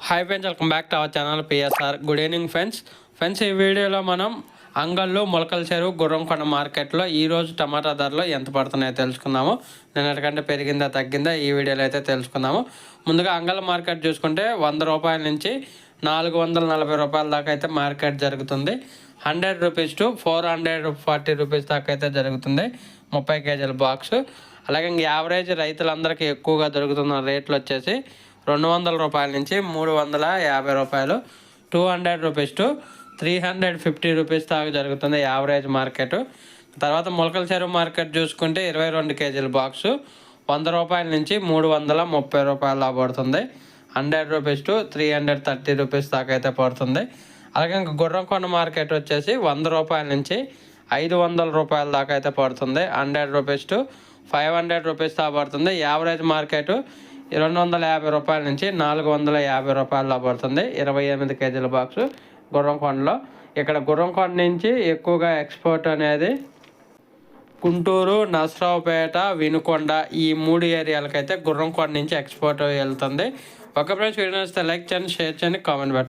Hi friends, welcome back to our channel PSR. Good evening friends, ఈ వీడియోలో మనం అంగళ్ళు మొలకల చెరువు గుర్రంకొండ మార్కెట్లో ఈరోజు టమాటా ధరలు ఎంత పడుతున్నాయో తెలుసుకుందాము. నిన్నటికంటే పెరిగిందా తగ్గిందా ఈ వీడియోలో అయితే తెలుసుకుందాము. ముందుగా అంగళ్ళ మార్కెట్ చూసుకుంటే 100 రూపాయల నుంచి 440 రూపాయల దాకా అయితే మార్కెట్ జరుగుతుంది. 100 రూపీస్ టు 440 రూపీస్ దాకా అయితే జరుగుతుంది 30 కేజీల బాక్స్. అలాగే యావరేజ్ రైతులందరికీ ఎక్కువగా దొరుకుతున్న రేట్లు వచ్చేసి 200 రూపాయల నుంచి 350 రూపాయలు, 200 రూపీస్ టు 350 రూపీస్ దాకా జరుగుతుంది యావరేజ్ మార్కెట్. తర్వాత మొలకల చెరువు మార్కెట్ చూసుకుంటే 22 కేజీల బాక్సు 100 రూపాయల నుంచి 330 రూపాయలు పడుతుంది. 100 రూపీస్ టు 330 రూపీస్ దాకా అయితే పడుతుంది. అలాగే ఇంకా గుర్రంకొండ మార్కెట్ వచ్చేసి 100 రూపాయల నుంచి 500 రూపాయల దాకా అయితే పడుతుంది. 100 రూపీస్ టు 500 రూపీస్ దాకా పడుతుంది. యావరేజ్ మార్కెట్ 250 రూపాయల నుంచి 450 రూపాయల పడుతుంది 28 కేజీల బాక్సు గుర్రంకొండలో. ఇక్కడ గుర్రంకొండ నుంచి ఎక్కువగా ఎక్స్పోర్ట్ అనేది గుంటూరు, నసరావుపేట, వినుకొండ ఈ 3 ఏరియాలకైతే గుర్రంకొండ నుంచి ఎక్స్పోర్ట్ వెళ్తుంది. ఒక ఫ్రెండ్స్ వీడియో నచ్చితే లైక్ చేయండి, షేర్ చేయండి, కామెంట్ పెట్టండి.